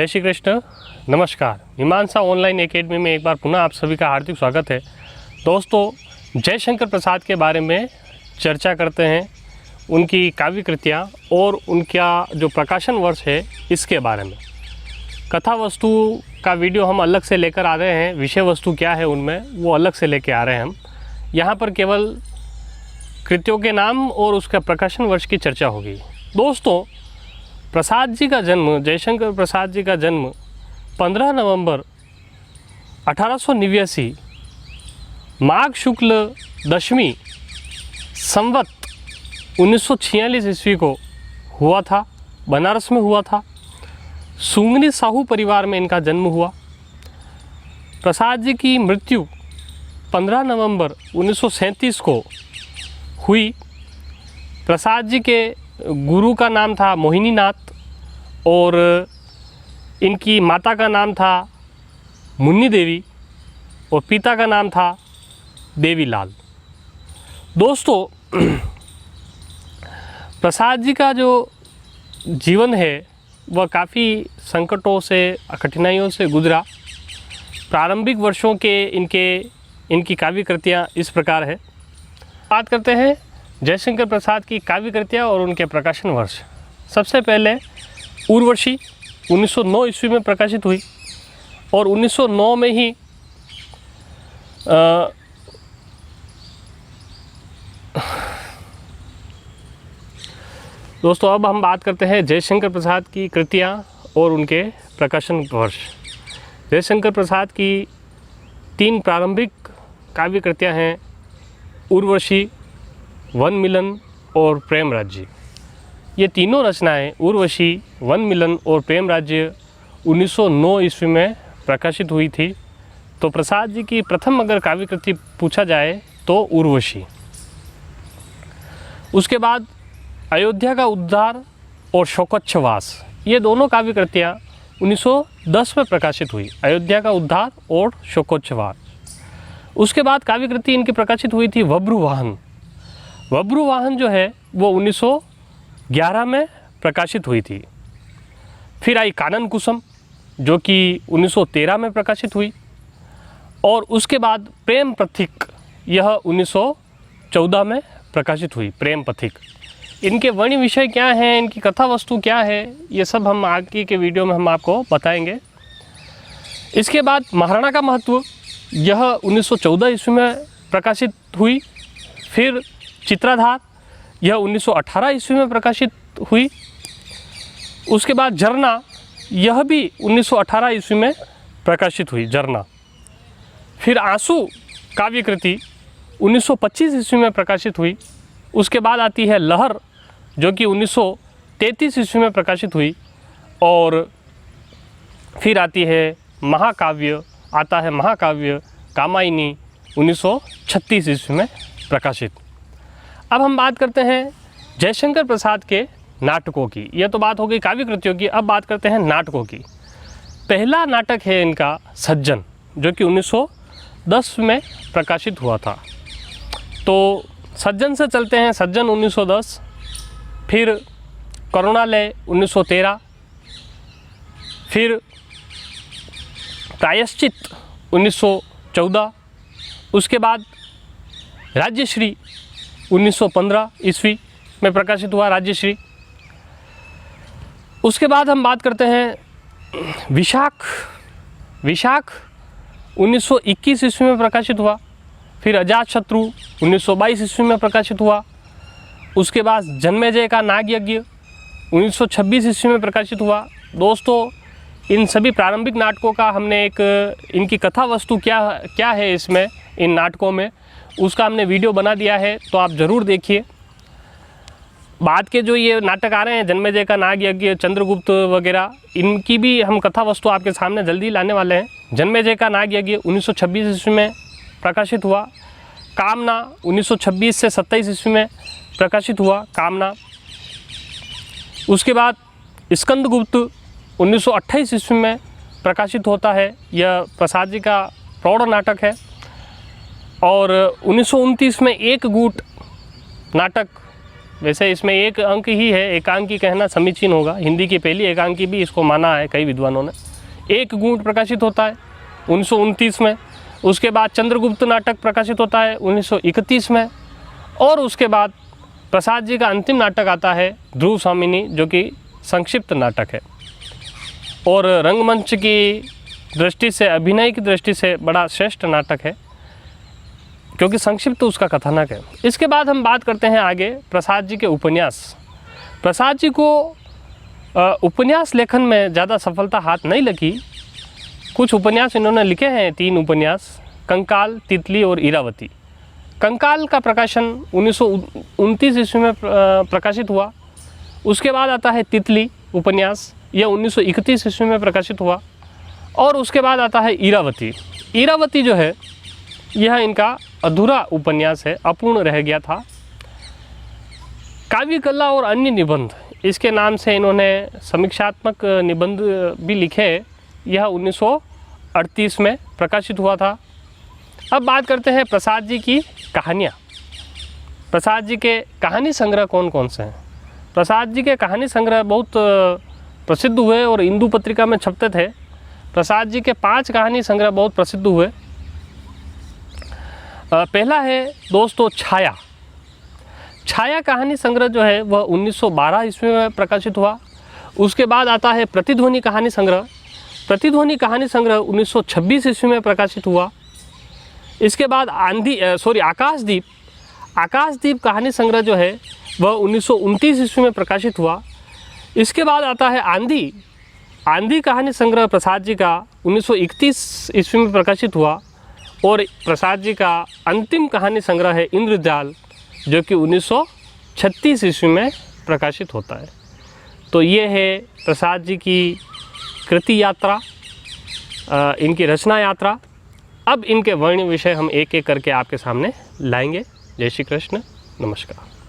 जय श्री कृष्ण। नमस्कार। मीमांसा ऑनलाइन एकेडमी में एक बार पुनः आप सभी का हार्दिक स्वागत है। दोस्तों, जयशंकर प्रसाद के बारे में चर्चा करते हैं, उनकी काव्य कृतियाँ और उनका जो प्रकाशन वर्ष है इसके बारे में। कथा वस्तु का वीडियो हम अलग से लेकर आ रहे हैं, विषय वस्तु क्या है उनमें वो अलग से लेकर आ रहे हैं हम। यहाँ पर केवल कृतियों के नाम और उसका प्रकाशन वर्ष की चर्चा होगी। दोस्तों, प्रसाद जी का जन्म, जयशंकर प्रसाद जी का जन्म 15 नवंबर 1889 माघ शुक्ल दशमी संवत 1946 ईस्वी को हुआ था। बनारस में हुआ था। सुंगनी साहू परिवार में इनका जन्म हुआ। प्रसाद जी की मृत्यु 15 नवंबर 1937 को हुई। प्रसाद जी के गुरु का नाम था मोहिनी नाथ और इनकी माता का नाम था मुन्नी देवी और पिता का नाम था देवीलाल। दोस्तों, प्रसाद जी का जो जीवन है वह काफ़ी संकटों से, कठिनाइयों से गुजरा। प्रारंभिक वर्षों के इनकी काव्य कृतियाँ इस प्रकार है। बात करते हैं जयशंकर प्रसाद की काव्य कृतियाँ और उनके प्रकाशन वर्ष। सबसे पहले उर्वशी 1909 ईस्वी में प्रकाशित हुई और 1909 में ही दोस्तों अब हम बात करते हैं जयशंकर प्रसाद की कृतियाँ और उनके प्रकाशन वर्ष। जयशंकर प्रसाद की 3 प्रारंभिक काव्य कृतियाँ हैं, उर्वशी, वन मिलन और प्रेम राज्य। ये तीनों रचनाएं उर्वशी, वन मिलन और प्रेम राज्य 1909 ईस्वी में प्रकाशित हुई थी। तो प्रसाद जी की प्रथम अगर काव्य कृति पूछा जाए तो उर्वशी। उसके बाद अयोध्या का उद्धार और शोकोच्छ्वास, ये दोनों काव्य कृतियाँ 1910 में प्रकाशित हुई। अयोध्या का उद्धार और शोकोच्छ्वास। उसके बाद काव्य कृति इनकी प्रकाशित हुई थी बभ्रुवाहन। बभ्रुवाहन जो है वो 1911 में प्रकाशित हुई थी। फिर आई कानन कुसुम जो कि 1913 में प्रकाशित हुई और उसके बाद प्रेम पथिक, यह 1914 में प्रकाशित हुई। प्रेम पथिक, इनके वर्ण्य विषय क्या हैं, इनकी कथा वस्तु क्या है, ये सब हम आगे के वीडियो में हम आपको बताएंगे। इसके बाद महाराणा का महत्व, यह 1914 ईस्वी में प्रकाशित हुई। फिर चित्राधार, यह 1918 ईस्वी में प्रकाशित हुई। उसके बाद झरना, यह भी 1918 ईस्वी में प्रकाशित हुई, झरना। फिर आंसू काव्य कृति 1925 ईस्वी में प्रकाशित हुई। उसके बाद आती है लहर जो कि 1933 ईस्वी में प्रकाशित हुई। और फिर आती है महाकाव्य, आता है महाकाव्य कामायनी 1936 ईस्वी में प्रकाशित। अब हम बात करते हैं जयशंकर प्रसाद के नाटकों की। यह तो बात हो गई काव्य कृतियों की। अब बात करते हैं नाटकों की। पहला नाटक है इनका सज्जन, जो कि 1910 में प्रकाशित हुआ था। तो सज्जन से चलते हैं। सज्जन 1910, फिर करुणालय 1913, फिर प्रायश्चित 1914, उसके बाद राज्यश्री 1915 ईस्वी में प्रकाशित हुआ, राज्यश्री। उसके बाद हम बात करते हैं विशाख 1921 ईस्वी में प्रकाशित हुआ। फिर अजातशत्रु 1922 ईस्वी में प्रकाशित हुआ। उसके बाद जन्मेजय का नागयज्ञ 1926 ईस्वी में प्रकाशित हुआ। दोस्तों, इन सभी प्रारंभिक नाटकों का हमने इनकी कथा वस्तु क्या है इसमें, इन नाटकों में, उसका हमने वीडियो बना दिया है, तो आप ज़रूर देखिए। बाद के जो ये नाटक आ रहे हैं, जन्मेजय का नागयज्ञ, चंद्रगुप्त वगैरह, इनकी भी हम कथा वस्तु आपके सामने जल्दी लाने वाले हैं। जन्मेजय का नागयज्ञ 1926 ईस्वी में प्रकाशित हुआ। कामना 1926 से 27 ईस्वी में प्रकाशित हुआ, कामना। उसके बाद स्कंदगुप्त 1928 ईस्वी में प्रकाशित होता है। यह प्रसाद जी का प्रौढ़ नाटक है। और 1929 में एक गुट नाटक वैसे इसमें एक अंक ही है, एकांकी कहना समीचीन होगा, हिंदी की पहली एकांकी भी इसको माना है कई विद्वानों ने। एक गुण प्रकाशित होता है 1929 में, उसके बाद चंद्रगुप्त नाटक प्रकाशित होता है 1931 में, और उसके बाद प्रसाद जी का अंतिम नाटक आता है ध्रुव स्वामिनी, जो कि संक्षिप्त नाटक है और रंगमंच की दृष्टि से, अभिनय की दृष्टि से बड़ा श्रेष्ठ नाटक है, क्योंकि संक्षिप्त उसका कथानक है। इसके बाद हम बात करते हैं आगे प्रसाद जी के उपन्यास। प्रसाद जी को उपन्यास लेखन में ज़्यादा सफलता हाथ नहीं लगी। कुछ उपन्यास इन्होंने लिखे हैं, 3 उपन्यास, कंकाल, तितली और इरावती। कंकाल का प्रकाशन 1929 ईस्वी में प्रकाशित हुआ। उसके बाद आता है तितली उपन्यास, यह 1931 ईस्वी में प्रकाशित हुआ। और उसके बाद आता है इरावती। इरावती जो है यह इनका अधूरा उपन्यास है, अपूर्ण रह गया था। काव्य कला और अन्य निबंध, इसके नाम से इन्होंने समीक्षात्मक निबंध भी लिखे। यह 1938 में प्रकाशित हुआ था। अब बात करते हैं प्रसाद जी की कहानियाँ। प्रसाद जी के कहानी संग्रह कौन कौन से हैं? प्रसाद जी के कहानी संग्रह बहुत प्रसिद्ध हुए और इंदु पत्रिका में छपते थे। प्रसाद जी के 5 कहानी संग्रह बहुत प्रसिद्ध हुए। पहला है दोस्तों छाया। छाया कहानी संग्रह जो है वह 1912 ईस्वी में प्रकाशित हुआ। उसके बाद आता है प्रतिध्वनि कहानी संग्रह। प्रतिध्वनि कहानी संग्रह 1926 ईस्वी में प्रकाशित हुआ। इसके बाद आकाशदीप। आकाशदीप कहानी संग्रह जो है वह 1929 ईस्वी में प्रकाशित हुआ। इसके बाद आता है आंधी। आंधी कहानी संग्रह प्रसाद जी का 1931 ईस्वी में प्रकाशित हुआ। और प्रसाद जी का अंतिम कहानी संग्रह है इंद्रजाल, जो कि 1936 ईस्वी में प्रकाशित होता है। तो ये है प्रसाद जी की कृति यात्रा, इनकी रचना यात्रा। अब इनके वर्ण विषय हम एक एक करके आपके सामने लाएंगे। जय श्री कृष्ण, नमस्कार।